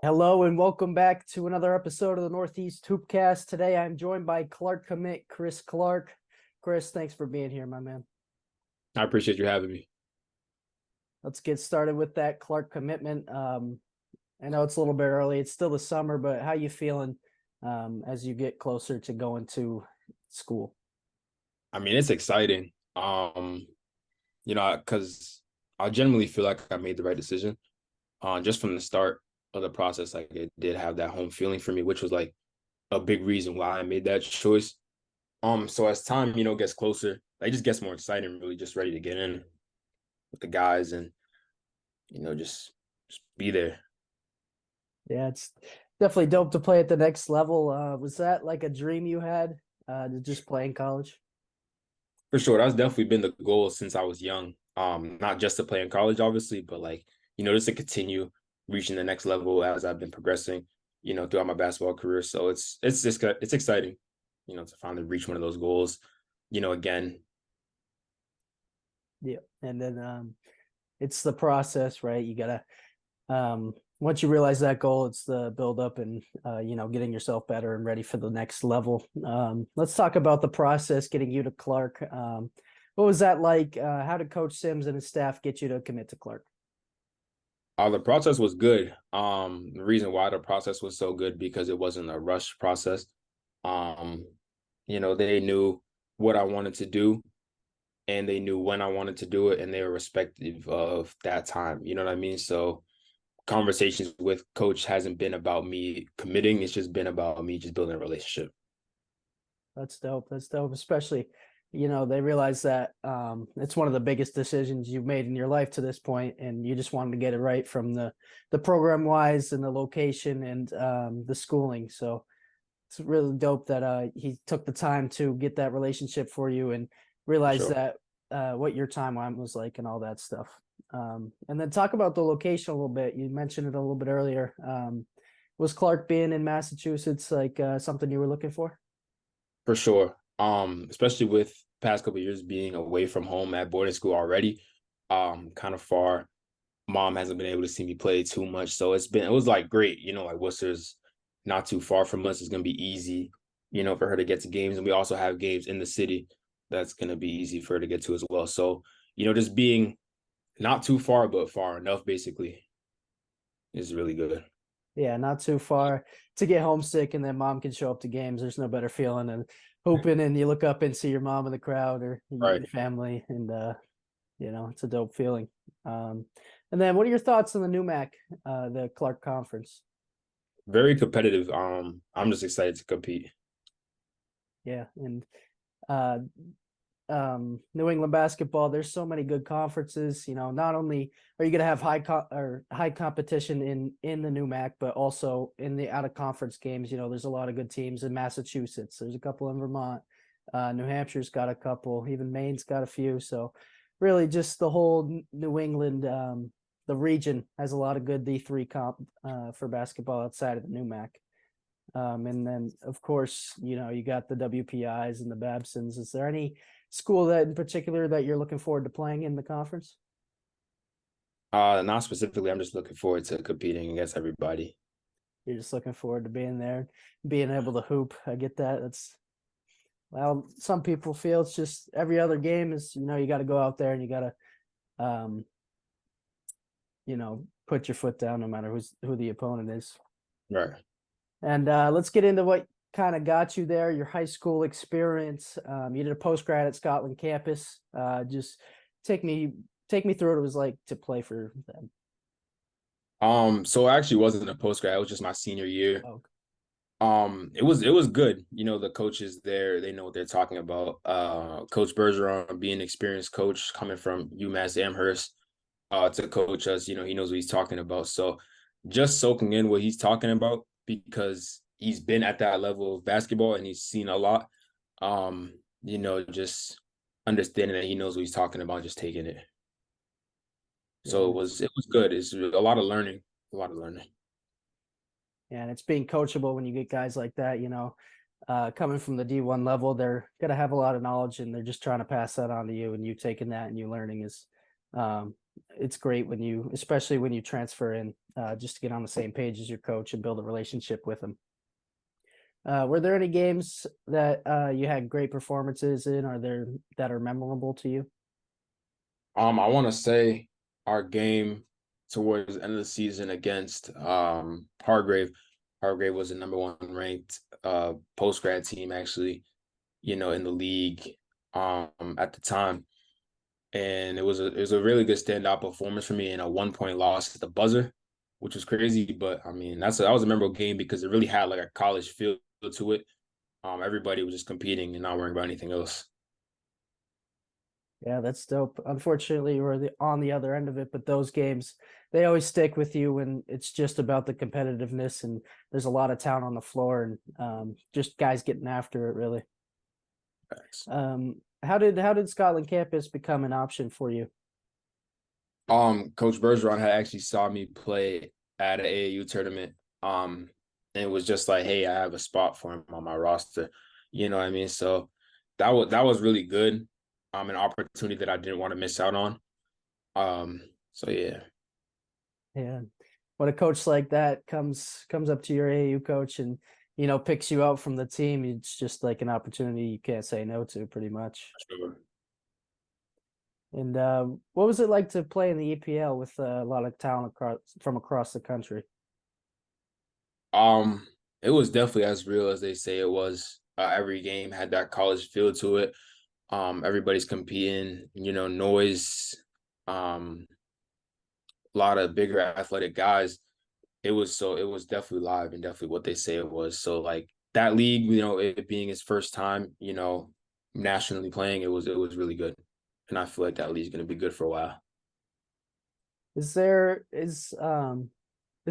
Hello and welcome back to another episode of the Northeast Hoopcast. Today I'm joined by Clarke commit Chris Clarke. Chris, thanks for being here, my man. I appreciate you having me. Let's get started with that Clarke commitment. I know it's a little bit early. It's still the summer, but how you feeling as you get closer to going to school? I mean, it's exciting. Because I generally feel like I made the right decision. Just from the start of the process, like it did have that home feeling for me, which was like a big reason why I made that choice. So as time, gets closer, it just gets more exciting, really just ready to get in with the guys and, just be there. Yeah, it's definitely dope to play at the next level. Was that like a dream you had to just play in college? For sure. That's definitely been the goal since I was young. Not just to play in college, obviously, but like, just to continue reaching the next level as I've been progressing, throughout my basketball career. So it's exciting, to finally reach one of those goals, again. Yeah. And then it's the process, right? You gotta once you realize that goal, it's the build up and getting yourself better and ready for the next level. Let's talk about the process getting you to Clarke. What was that like? How did Coach Sims and his staff get you to commit to Clarke? The process was good. The reason why the process was so good because it wasn't a rush process. Um, they knew what I wanted to do and they knew when I wanted to do it and they were respective of that time. You know what I mean? So conversations with coach hasn't been about me committing. It's just been about me just building a relationship. That's dope. That's dope. Especially, they realize that it's one of the biggest decisions you've made in your life to this point, and you just wanted to get it right from the program wise and the location and the schooling. So it's really dope that he took the time to get that relationship for you and For realize sure. that what your timeline was like and all that stuff. And then talk about the location a little bit. You mentioned it a little bit earlier. Was Clarke being in Massachusetts like something you were looking for? For sure. Especially with past couple years being away from home at boarding school already, kind of far. Mom hasn't been able to see me play too much. So it was like great, like Worcester's not too far from us. It's gonna be easy, for her to get to games. And we also have games in the city that's gonna be easy for her to get to as well. So, just being not too far, but far enough basically is really good. Yeah, not too far to get homesick, and then mom can show up to games. There's no better feeling than hooping, and you look up and see your mom in the crowd or Right. your family, and it's a dope feeling. Um, and then, what are your thoughts on the new Mac, the Clarke Conference? Very competitive. I'm just excited to compete. Yeah, and uh, New England basketball. There's so many good conferences. Not only are you going to have high competition in the new MAC, but also in the out of conference games. There's a lot of good teams in Massachusetts. There's a couple in Vermont. New Hampshire's got a couple. Even Maine's got a few. So really, just the whole New England, the region has a lot of good D3 comp for basketball outside of the new MAC. And then, of course, you got the WPIs and the Babsons. Is there any school that in particular that you're looking forward to playing in the conference? Not specifically. I'm just looking forward to competing against everybody. You're just looking forward to being there, being able to hoop. I get that. Well, some people feel it's just every other game is, you got to go out there and you got to, put your foot down no matter who the opponent is. Right. And let's get into what kind of got you there, your high school experience. You did a post grad at Scotland campus. Just take me through what it was like to play for them. So it actually wasn't a post grad, it was just my senior year. Oh, It was good. The coaches there, they know what they're talking about. Coach Bergeron being an experienced coach coming from UMass Amherst, to coach us, he knows what he's talking about. So just soaking in what he's talking about because he's been at that level of basketball and he's seen a lot. Just understanding that he knows what he's talking about, just taking it. So yeah, it was good. It's a lot of learning, a lot of learning. and it's being coachable when you get guys like that. Coming from the D1 level, they're gonna have a lot of knowledge, and they're just trying to pass that on to you. And you taking that and you learning is it's great when you, especially when you transfer in, just to get on the same page as your coach and build a relationship with them. Were there any games that you had great performances in? Are there that are memorable to you? I want to say our game towards the end of the season against Hargrave. Hargrave was the number one ranked post grad team actually, in the league at the time. And it was a really good standout performance for me in a 1 point loss at the buzzer, which was crazy. But I mean, that was a memorable game because it really had like a college feel to it. Everybody was just competing and not worrying about anything else. Yeah, that's dope. Unfortunately, we're on the other end of it, but those games, they always stick with you when it's just about the competitiveness and there's a lot of talent on the floor and just guys getting after it, really. Thanks. How did Scotland campus become an option for you? Coach Bergeron had actually saw me play at an AAU tournament. And it was just like, hey, I have a spot for him on my roster. You know what I mean? So that was really good. An opportunity that I didn't want to miss out on. So yeah. Yeah, when a coach like that comes up to your AAU coach and picks you out from the team, it's just like an opportunity you can't say no to, pretty much. Sure. And what was it like to play in the EPL with a lot of talent across the country? Um, it was definitely as real as they say it was. Every game had that college feel to it. Everybody's competing, noise, a lot of bigger athletic guys. It was definitely live and definitely what they say it was. So like that league, it being his first time, nationally playing, it was really good. And I feel like that league's gonna be good for a while. Is there is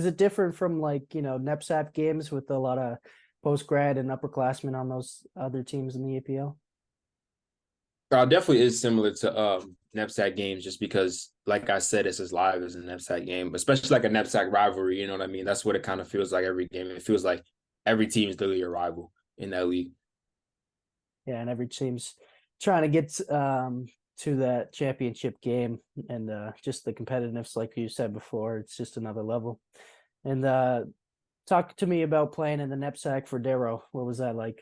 it different from like NEPSAP games with a lot of post grad and upperclassmen on those other teams in the EPL? Definitely is similar to Knapsack games, just because, like I said, it's as live as a Knapsack game, especially like a Knapsack rivalry. You know what I mean? That's what it kind of feels like every game. It feels like every team is literally a rival in that league. Yeah, and every team's trying to get to that championship game, and just the competitiveness, like you said before, it's just another level. And talk to me about playing in the NEPSAC for Darrow. What was that like?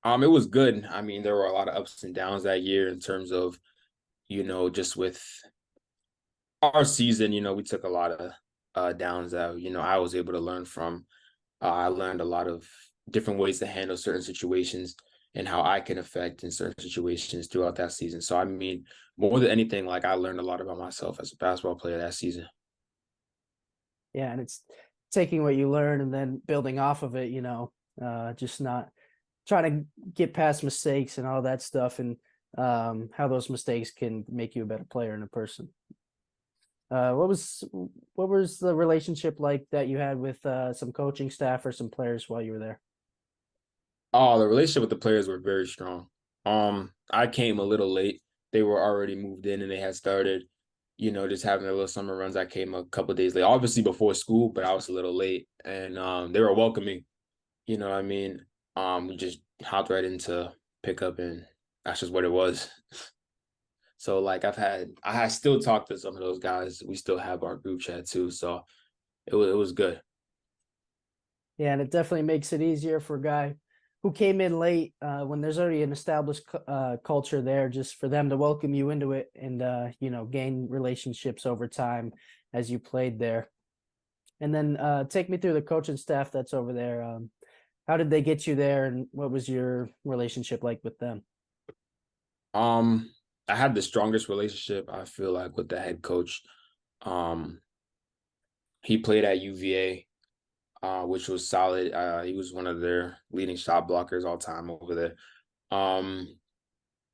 It was good. I mean, there were a lot of ups and downs that year in terms of, just with our season. We took a lot of downs that I was able to learn from. I learned a lot of different ways to handle certain situations and how I can affect in certain situations throughout that season. So I mean, more than anything, like I learned a lot about myself as a basketball player that season. Yeah, and it's taking what you learn and then building off of it. Just not trying to get past mistakes and all that stuff, and how those mistakes can make you a better player and a person. What was the relationship like that you had with some coaching staff or some players while you were there? Oh, the relationship with the players were very strong. I came a little late. They were already moved in and they had started, just having their little summer runs. I came a couple of days late, obviously before school, but I was a little late. And they were welcoming, you know what I mean? We just hopped right into pickup and that's just what it was. So like I still talked to some of those guys. We still have our group chat too. So it was good. Yeah, and it definitely makes it easier for a guy who came in late, when there's already an established culture there, just for them to welcome you into it and gain relationships over time as you played there. And then take me through the coaching staff that's over there. How did they get you there, and what was your relationship like with them? Um, I had the strongest relationship, I feel like, with the head coach. Um, he played at UVA, which was solid. He was one of their leading shot blockers all time over there. Um,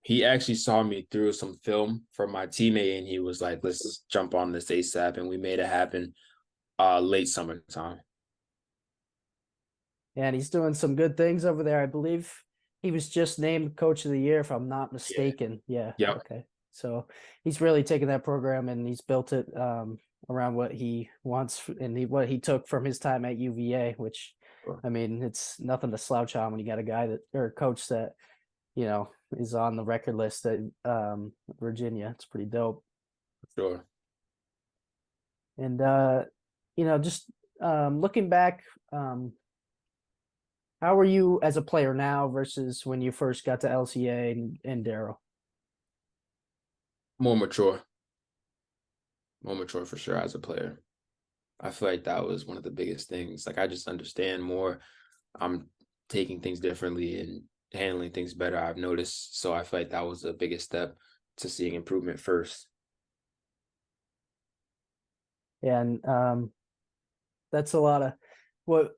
he actually saw me through some film from my teammate, and he was like, "Let's just jump on this ASAP," and we made it happen. Late summertime. And he's doing some good things over there. I believe he was just named coach of the year, if I'm not Yeah. mistaken. Yeah. Yep. Okay. So he's really taken that program and he's built it around what he wants and what he took from his time at UVA, which, Sure. I mean, it's nothing to slouch on when you got a guy that, or a coach that, is on the record list at Virginia. It's pretty dope. Sure. And just looking back, um, how are you as a player now versus when you first got to LCA and Daryl? More mature for sure as a player. I feel like that was one of the biggest things. Like I just understand more. I'm taking things differently and handling things better. I've noticed. So I feel like that was the biggest step to seeing improvement first. And that's a lot of what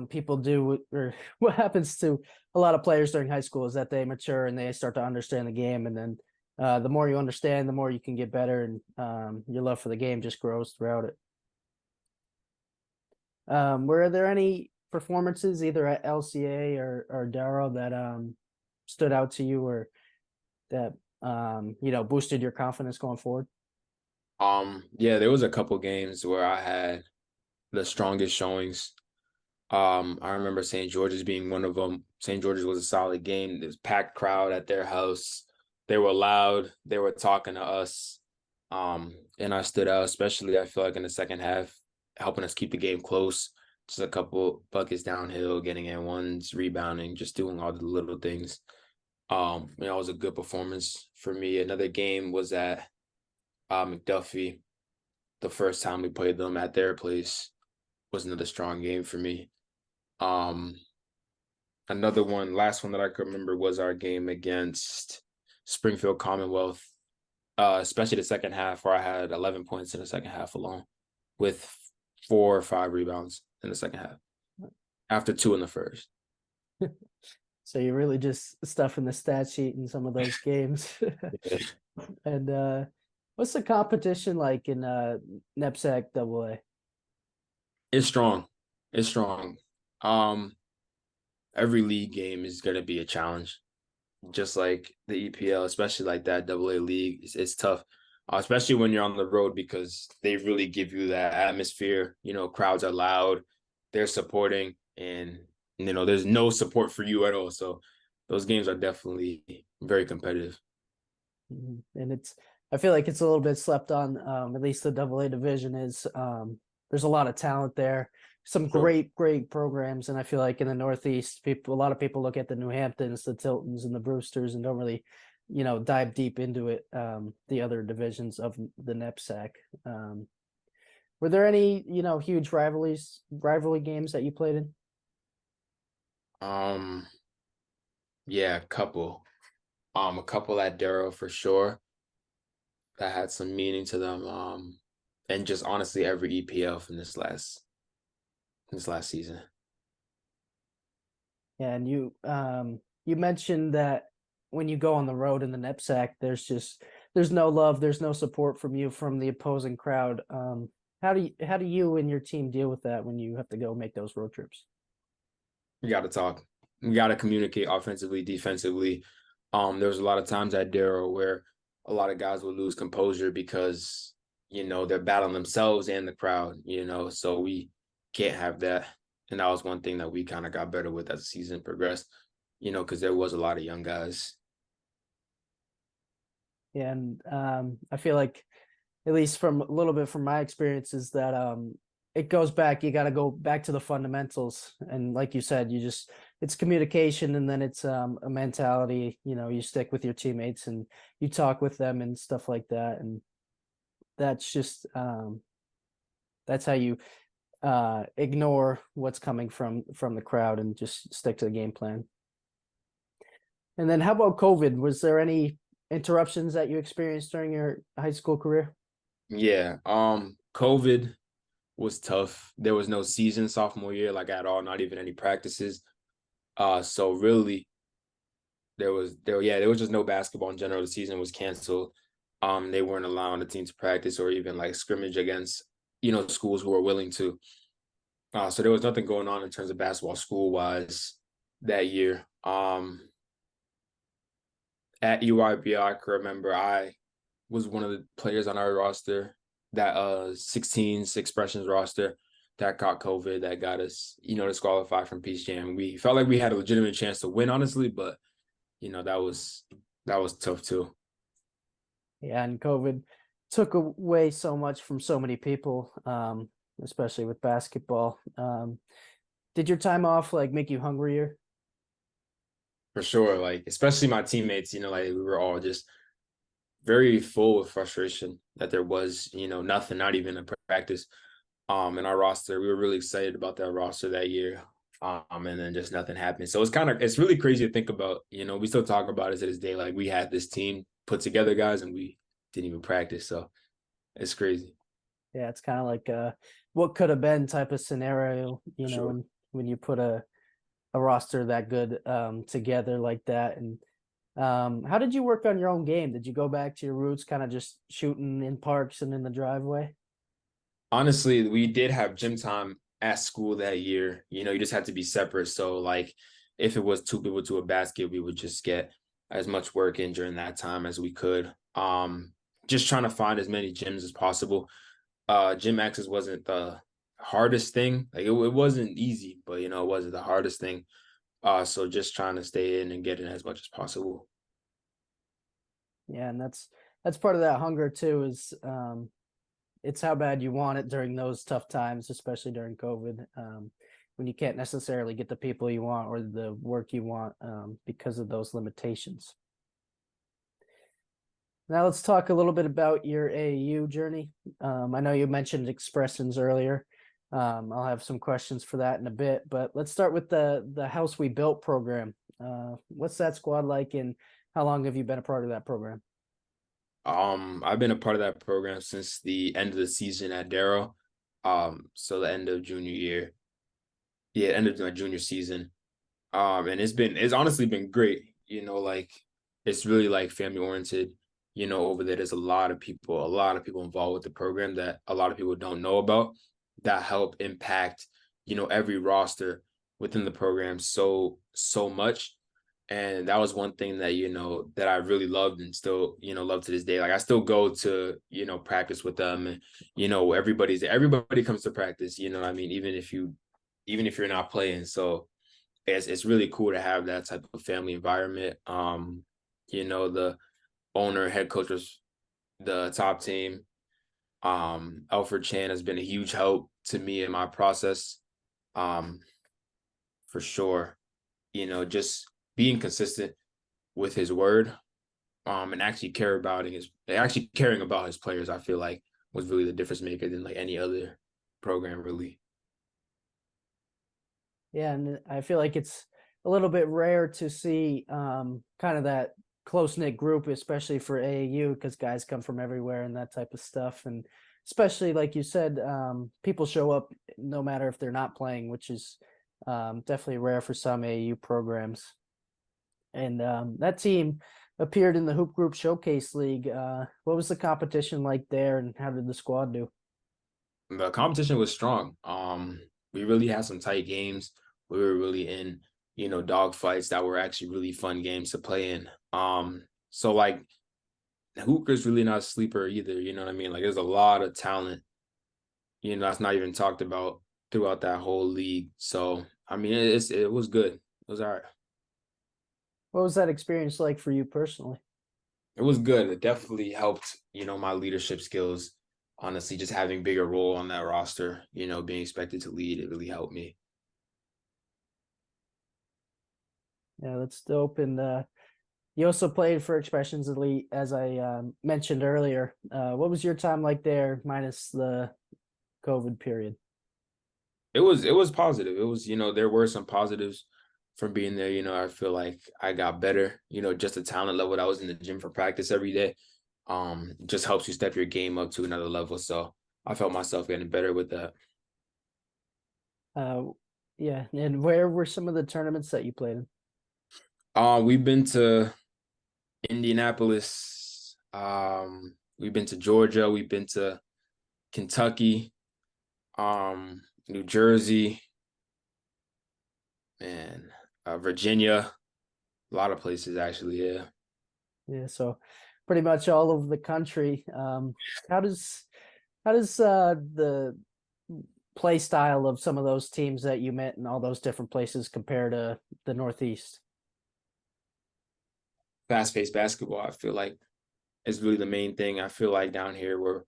people do, or what happens to a lot of players during high school is that they mature and they start to understand the game, and then the more you understand, the more you can get better, and your love for the game just grows throughout it. Were there any performances either at LCA or Darrow that stood out to you, or that boosted your confidence going forward? Yeah, there was a couple games where I had the strongest showings. I remember St. George's being one of them. St. George's was a solid game. There was packed crowd at their house. They were loud. They were talking to us. And I stood out, especially I feel like in the second half, helping us keep the game close. Just a couple buckets downhill, getting in ones, rebounding, just doing all the little things. It was a good performance for me. Another game was at McDuffie. The first time we played them at their place was another strong game for me. Um, Another one, last one that I could remember was our game against Springfield Commonwealth, especially the second half where I had 11 points in the second half alone with 4 or 5 rebounds in the second half after 2 in the first. So you're really just stuffing the stat sheet in some of those games. And what's the competition like in NEPSAC AA? It's strong. It's strong. Um, every league game is going to be a challenge, just like the EPL, especially like that AA league. It's tough, especially when you're on the road because they really give you that atmosphere. Crowds are loud, they're supporting, and there's no support for you at all. So those games are definitely very competitive. And I feel like it's a little bit slept on. At least the AA division is. There's a lot of talent there. Some Sure. great programs, and I feel like in the Northeast, a lot of people look at the New Hamptons, the Tiltons, and the Brewsters, and don't really, dive deep into it. The other divisions of the NEPSAC. Were there any, huge rivalry games that you played in? Um, yeah, a couple at Darrow for sure that had some meaning to them. And just honestly every EPL from this last season. And you mentioned that when you go on the road in the NEPSAC, there's no love, there's no support from you from the opposing crowd. How do you and your team deal with that when you have to go make those road trips? We got to talk. We got to communicate offensively, defensively. There was a lot of times at Darrow where a lot of guys would lose composure because they're battling themselves and the crowd. So we can't have that. And that was one thing that we kind of got better with as the season progressed. Because there was a lot of young guys. And I feel like, at least from a little bit from my experiences, that it goes back. You got to go back to the fundamentals, and like you said, it's communication, and then it's a mentality. You stick with your teammates and you talk with them and stuff like that, and that's just that's how you ignore what's coming from the crowd and just stick to the game plan. And then how about COVID? Was there any interruptions that you experienced during your high school career? Yeah. COVID was tough. There was no season sophomore year, like at all, not even any practices. So really there was just no basketball in general. The season was canceled. They weren't allowing the team to practice or even like scrimmage against, schools who were willing to. So there was nothing going on in terms of basketball school wise that year. At EYBL, I can remember I was one of the players on our roster, that 16 expressions roster that caught COVID, that got us, disqualified from Peace Jam. We felt like we had a legitimate chance to win, honestly, but that was tough too. Yeah, and COVID. took away so much from so many people, especially with basketball. Did your time off like make you hungrier? For sure. Like, especially my teammates, like we were all just very full with frustration that there was, nothing, not even a practice. In our roster. We were really excited about that roster that year. And then just nothing happened. So it's really crazy to think about. We still talk about it to this day. Like we had this team put together, guys, and we didn't even practice. So it's crazy. Yeah, it's kind of like what could have been type of scenario, For sure. when you put a roster that good together like that. And how did you work on your own game? Did you go back to your roots, kind of just shooting in parks and in the driveway? Honestly, we did have gym time at school that year. You just had to be separate. So like if it was two people to a basket, we would just get as much work in during that time as we could. Just trying to find as many gyms as possible. Gym access wasn't the hardest thing. Like it wasn't easy, but it wasn't the hardest thing. So just trying to stay in and get in as much as possible. Yeah, and that's part of that hunger too, is it's how bad you want it during those tough times, especially during COVID, when you can't necessarily get the people you want or the work you want, because of those limitations. Now let's talk a little bit about your AAU journey. I know you mentioned expressions earlier. I'll have some questions for that in a bit, but let's start with the House We Built program. What's that squad like, and how long have you been a part of that program? I've been a part of that program since the end of the season at Darrow. So the end of junior year. Yeah, end of my junior season. And it's honestly been great. Like it's really like family oriented. Over there, there's a lot of people involved with the program that a lot of people don't know about that help impact, every roster within the program so much. And that was one thing that, that I really loved and still, love to this day. Like I still go to, practice with them and, everybody comes to practice, what I mean? Even if you're not playing. So it's really cool to have that type of family environment. The owner, head coach was the top team. Alfred Chan has been a huge help to me in my process. Um, for sure. Just being consistent with his word, and actually caring about his players, I feel like was really the difference maker than like any other program really. Yeah, and I feel like it's a little bit rare to see kind of that close knit group, especially for AAU, because guys come from everywhere and that type of stuff. And especially like you said, people show up no matter if they're not playing, which is definitely rare for some AAU programs. And that team appeared in the Hoop Group Showcase League. What was the competition like there, and how did the squad do? The competition was strong. We really had some tight games. We were really in, dog fights that were actually really fun games to play in. So like Hooker's really not a sleeper either. You know what I mean? Like there's a lot of talent, that's not even talked about throughout that whole league. So I mean, it was good. It was all right. What was that experience like for you personally? It was good. It definitely helped, my leadership skills. Honestly, just having bigger role on that roster, being expected to lead, it really helped me. Yeah, that's dope. And you also played for Expressions Elite, as I mentioned earlier. What was your time like there, minus the COVID period? It was positive. It was, there were some positives from being there. I feel like I got better, just the talent level that was in the gym for practice every day. Just helps you step your game up to another level. So I felt myself getting better with that. Uh, yeah, and where were some of the tournaments that you played in? We've been to Indianapolis. We've been to Georgia. We've been to Kentucky, New Jersey, and Virginia. A lot of places actually. Yeah. Yeah, so pretty much all over the country. How does the play style of some of those teams that you met in all those different places compare to the Northeast? Fast-paced basketball, I feel like. is really the main thing. I feel like down here where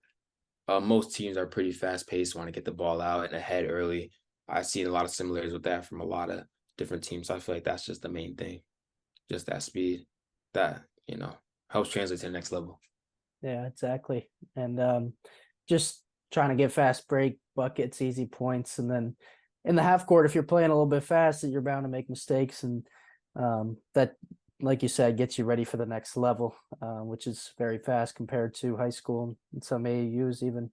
most teams are pretty fast paced, want to get the ball out and ahead early. I've seen a lot of similarities with that from a lot of different teams. So I feel like that's just the main thing, just that speed that, helps translate to the next level. Yeah, exactly. And just trying to get fast break buckets, easy points, and then in the half court, if you're playing a little bit fast, you're bound to make mistakes, and that, like you said, gets you ready for the next level, which is very fast compared to high school and some AAUs even.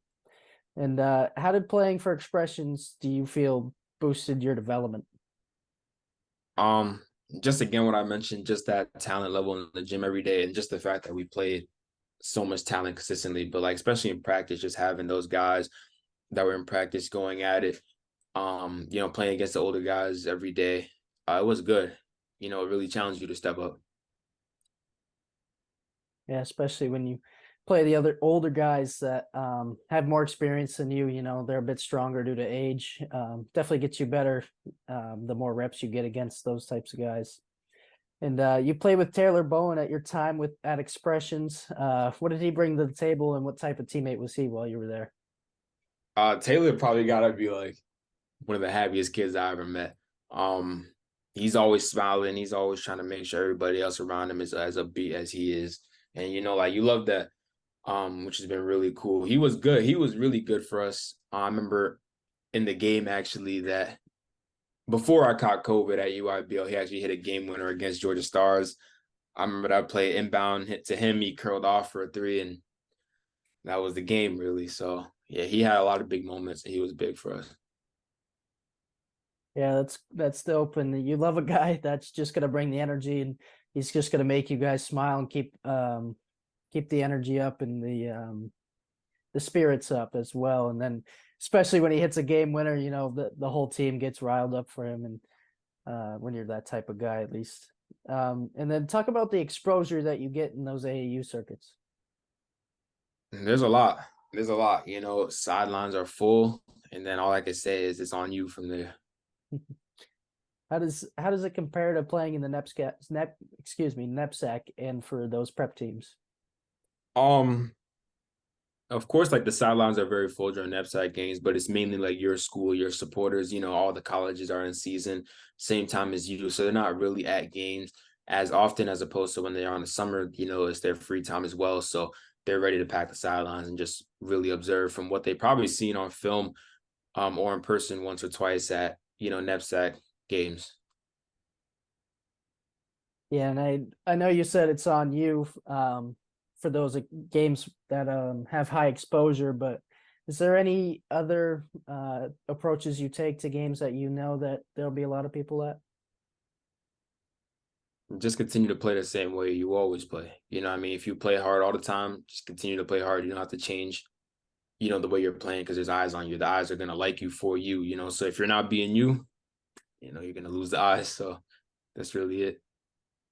And how did playing for expressions do you feel boosted your development? Um, just again what I mentioned, just that talent level in the gym every day, and just the fact that we played so much talent consistently, but like especially in practice, just having those guys that were in practice going at it, playing against the older guys every day, it was good. It really challenged you to step up. Yeah, especially when you play the other older guys that have more experience than you. You know, they're a bit stronger due to age. Definitely gets you better the more reps you get against those types of guys. And you played with Taylor Bowen at your time with at Expressions. What did he bring to the table, and what type of teammate was he while you were there? Taylor probably gotta be like one of the happiest kids I ever met. Um, he's always smiling. He's always trying to make sure everybody else around him is as upbeat as he is. And like you love that, which has been really cool. He was good. He was really good for us. I remember in the game actually that before I caught COVID at UIBL, he actually hit a game winner against Georgia Stars. I remember that play inbound hit to him. He curled off for a three, and that was the game really. So yeah, he had a lot of big moments, and he was big for us. Yeah, that's dope. And you love a guy that's just gonna bring the energy, and he's just gonna make you guys smile and keep the energy up and the spirits up as well. And then especially when he hits a game winner, you know, the whole team gets riled up for him. And when you're that type of guy, at least. And then talk about the exposure that you get in those AAU circuits. There's a lot. There's a lot. Sidelines are full, and then all I can say is it's on you from there. How does it compare to playing in the NEPSAC and for those prep teams? Um, of course, like the sidelines are very full during upside games, but it's mainly like your school, your supporters. All the colleges are in season, same time as you, so they're not really at games as often as opposed to when they're on the summer. It's their free time as well, so they're ready to pack the sidelines and just really observe from what they probably seen on film, or in person once or twice at NEPSAC games. Yeah, and I know you said it's on you for those games that have high exposure, but is there any other approaches you take to games that you know that there'll be a lot of people at? Just continue to play the same way you always play. What I mean? If you play hard all the time, just continue to play hard. You don't have to change, the way you're playing because there's eyes on you. The eyes are gonna like you for you. So if you're not being you, you're gonna lose the eyes. So that's really it.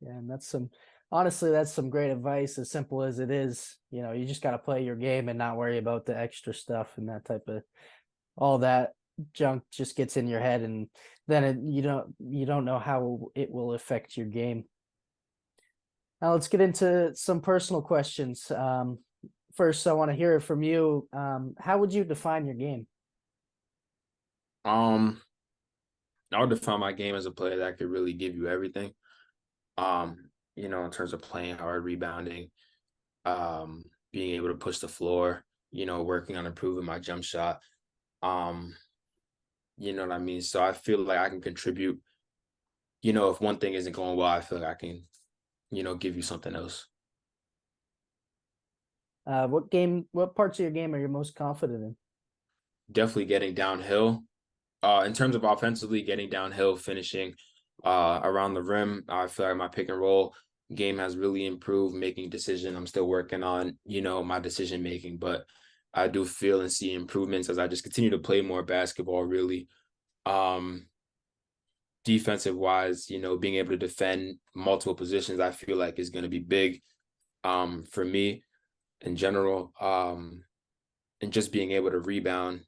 Yeah, and honestly, that's some great advice, as simple as it is. You know, you just got to play your game and not worry about the extra stuff and that type of all that junk just gets in your head, and then you don't know how it will affect your game. Now let's get into some personal questions. First, I want to hear it from you. How would you define your game? Um, I would define my game as a player that could really give you everything. In terms of playing hard, rebounding, being able to push the floor, working on improving my jump shot. Um, you know what I mean? So I feel like I can contribute. If one thing isn't going well, I feel like I can, give you something else. What parts of your game are you most confident in? Definitely getting downhill. In terms of offensively, getting downhill, finishing around the rim, I feel like my pick and roll game has really improved. Making decision, I'm still working on my decision making, but I do feel and see improvements as I just continue to play more basketball. Really, um, defensive wise, being able to defend multiple positions, I feel like is going to be big for me in general. And just being able to rebound,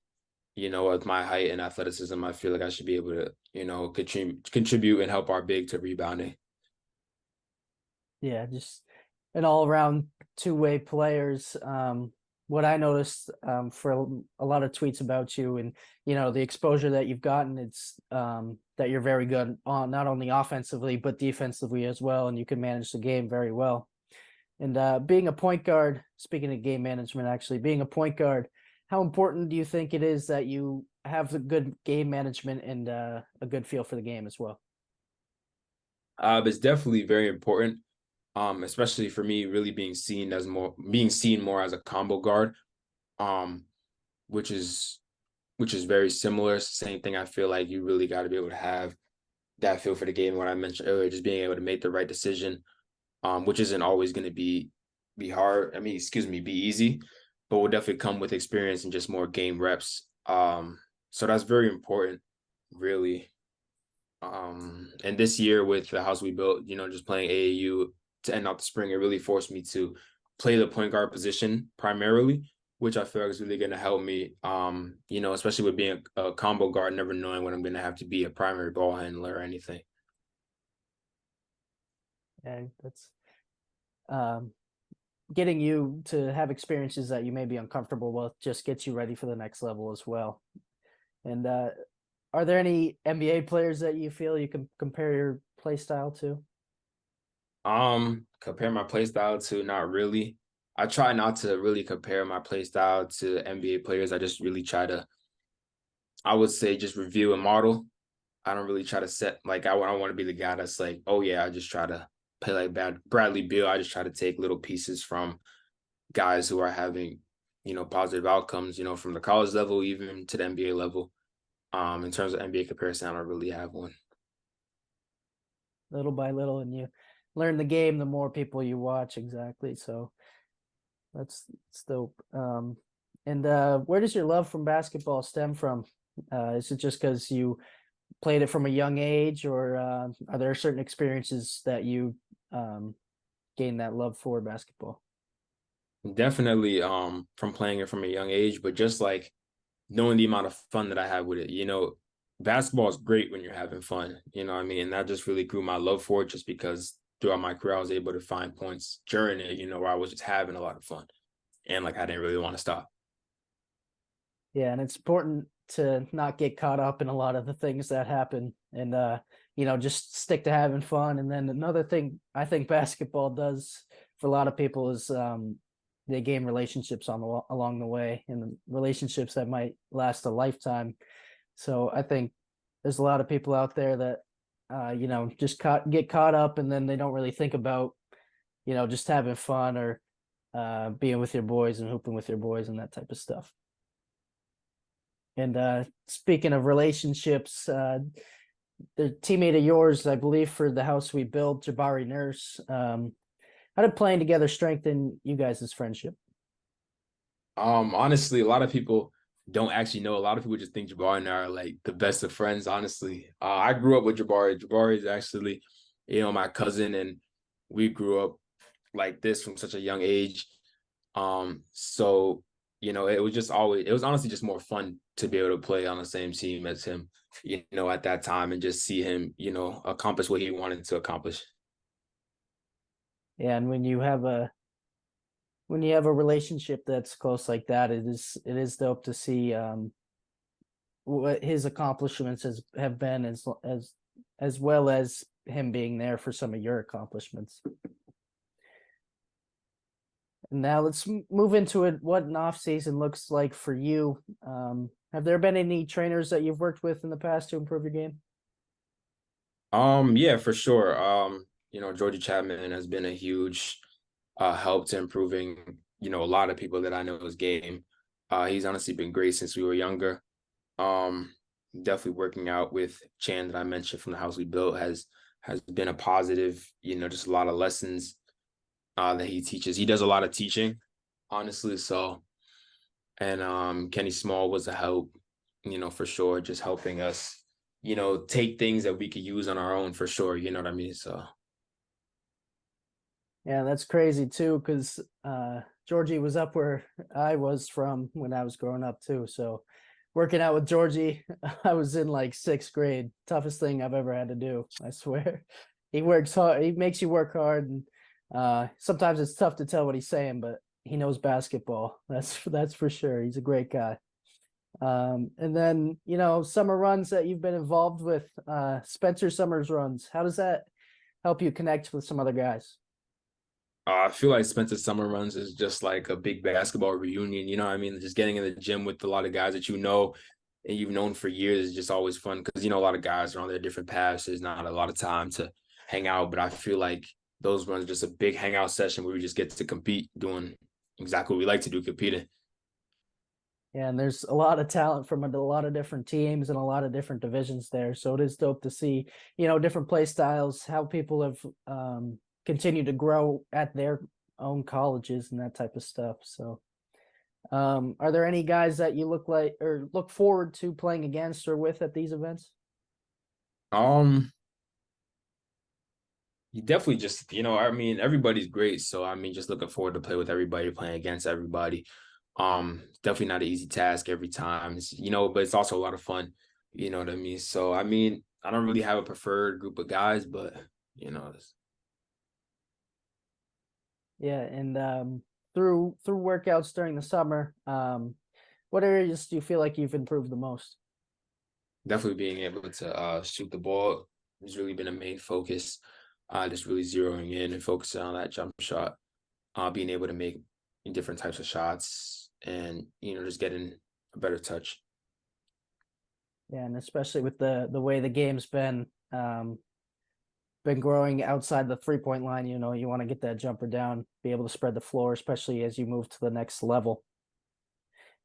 with my height and athleticism, I feel like I should be able to, contribute and help our big to rebounding. Yeah, just an all around two-way players. What I noticed for a lot of tweets about you and the exposure that you've gotten, it's that you're very good on not only offensively but defensively as well, and you can manage the game very well. And being a point guard, speaking of game management, actually being a point guard, how important do you think it is that you have a good game management and a good feel for the game as well? It's definitely very important, especially for me, really being seen more as a combo guard, um, which is very similar. It's the same thing. I feel like you really got to be able to have that feel for the game. What I mentioned earlier, just being able to make the right decision, which isn't always going to be hard. I mean, excuse me, be easy, but will definitely come with experience and just more game reps. So that's very important, really. And this year with the house we built, just playing AAU to end out the spring, it really forced me to play the point guard position primarily, which I feel like is really going to help me. Especially with being a combo guard, never knowing when I'm going to have to be a primary ball handler or anything. And that's um, getting you to have experiences that you may be uncomfortable with just gets you ready for the next level as well. And are there any NBA players that you feel you can compare your play style to? Compare my play style to not really. I try not to really compare my play style to NBA players. I just really try to, I would say, just review and model. I don't really try to set like I don't want to be the guy that's like, oh yeah, I just try to play like Bradley Beal. I just try to take little pieces from guys who are having, positive outcomes, from the college level even to the NBA level. In terms of NBA comparison, I don't really have one. Little by little, and you learn the game the more people you watch. Exactly. So that's dope. And where does your love from basketball stem from? Is it just because you played it from a young age, or are there certain experiences that you um, gained that love for basketball? Definitely from playing it from a young age, but just like knowing the amount of fun that I have with it, basketball is great when you're having fun, what I mean? And that just really grew my love for it just because throughout my career I was able to find points during it, where I was just having a lot of fun and like I didn't really want to stop. Yeah, and it's important to not get caught up in a lot of the things that happen and just stick to having fun. And then another thing I think basketball does for a lot of people is they gain relationships along the way, and relationships that might last a lifetime. So I think there's a lot of people out there that just get caught up, and then they don't really think about just having fun or being with your boys and hooping with your boys and that type of stuff. And speaking of relationships, the teammate of yours, I believe, for the house we built, Jabari Nurse, how did playing together strengthen you guys' friendship? Honestly, a lot of people don't actually know. A lot of people just think Jabari and I are like the best of friends, honestly. I grew up with Jabari. Jabari is actually, my cousin, and we grew up like this from such a young age. So it was honestly just more fun to be able to play on the same team as him, at that time and just see him, accomplish what he wanted to accomplish. Yeah, and when you have a relationship that's close like that, it is dope to see what his accomplishments have been, as well as him being there for some of your accomplishments. Now let's move into it. What an off season looks like for you. Have there been any trainers that you've worked with in the past to improve your game? Yeah, for sure. Georgie Chapman has been a huge help to improving, a lot of people that I know his game. He's honestly been great since we were younger. Um, Definitely working out with Chan that I mentioned from the house we built has been a positive, just a lot of lessons that he teaches. He does a lot of teaching, honestly. So, and Kenny Small was a help, for sure, just helping us, take things that we could use on our own for sure. You know what I mean? So, Yeah, that's crazy too, because Georgie was up where I was from when I was growing up too. So working out with Georgie, I was in like sixth grade. Toughest thing I've ever had to do, I swear. He works hard, he makes you work hard, and Sometimes it's tough to tell what he's saying, but he knows basketball. That's for sure. He's a great guy. And then, summer runs that you've been involved with, Spencer Summers runs. How does that help you connect with some other guys? I feel like Spencer Summer Runs is just like a big basketball reunion. You know what I mean? Just getting in the gym with a lot of guys that you know and you've known for years is just always fun because, a lot of guys are on their different paths. There's not a lot of time to hang out, but I feel like those runs are just a big hangout session where we just get to compete doing exactly what we like to do, competing. Yeah, and there's a lot of talent from a lot of different teams and a lot of different divisions there. So it is dope to see, different play styles, how people have continued to grow at their own colleges and that type of stuff. So, are there any guys that you look forward to playing against or with at these events? Um, you definitely just, everybody's great. So just looking forward to play with everybody, playing against everybody. Definitely not an easy task every time. But it's also a lot of fun. You know what I mean? So I don't really have a preferred group of guys, but Yeah, and through workouts during the summer, what areas do you feel like you've improved the most? definitely being able to shoot the ball has really been a main focus. Just really zeroing in and focusing on that jump shot. Being able to make different types of shots and just getting a better touch. Yeah, and especially with the way the game's been growing outside the 3-point line, you want to get that jumper down, be able to spread the floor, especially as you move to the next level.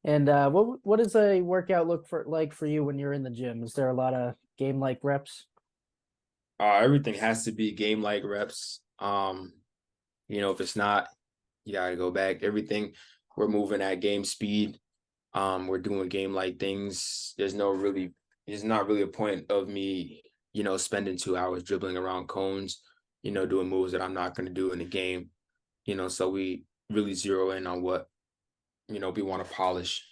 And what does a workout look for you when you're in the gym? Is there a lot of game like reps? Everything has to be game like reps. If it's not, you gotta go back. Everything we're moving at game speed. We're doing game like things. There's not really a point of me, spending 2 hours dribbling around cones, doing moves that I'm not gonna do in the game. So we really zero in on what, we want to polish.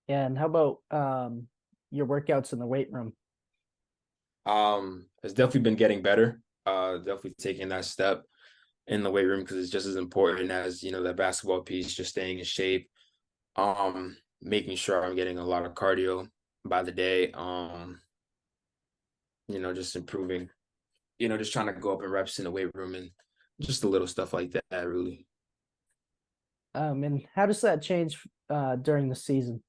Yeah, and how about your workouts in the weight room? It's definitely been getting better. Definitely taking that step in the weight room because it's just as important as, that basketball piece, just staying in shape. Making sure I'm getting a lot of cardio by the day. Just improving, just trying to go up in reps in the weight room and just the little stuff like that, really. And how does that change during the season?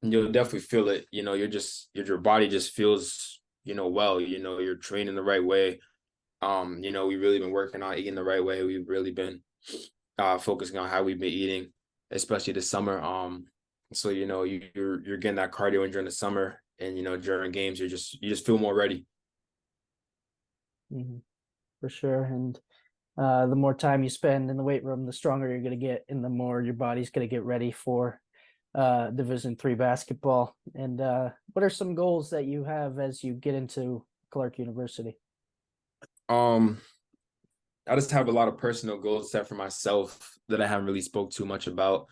You'll definitely feel it. Your body just feels, well, you're training the right way. We've really been working on eating the right way. We've really been focusing on how we've been eating, especially this summer. So you're getting that cardio in during the summer, and during games you just feel more ready. Hmm. For sure. And the more time you spend in the weight room, the stronger you're going to get, and the more your body's going to get ready for Division 3 basketball. And what are some goals that you have as you get into Clarke University? Um, I just have a lot of personal goals set for myself that I haven't really spoke too much about.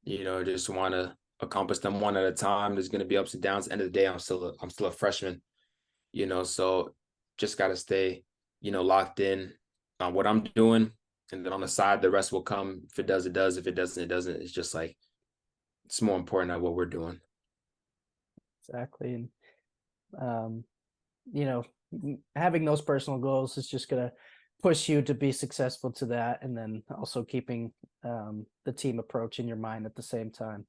Just want to accomplish them one at a time. There's going to be ups and downs. End of the day, I'm still a freshman. So just got to stay, locked in on what I'm doing, and then on the side, the rest will come. If it does, it does. If it doesn't, it doesn't. It's just like it's more important at what we're doing. Exactly. And um, you know, having those personal goals is just gonna push you to be successful to that, and then also keeping the team approach in your mind at the same time.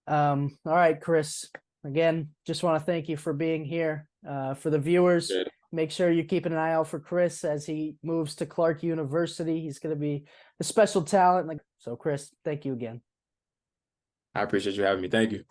All right, Chris. Again, just want to thank you for being here. For the viewers, Yeah. make sure you're keeping an eye out for Chris as he moves to Clarke University. He's going to be a special talent. So, Chris, thank you again. I appreciate you having me. Thank you.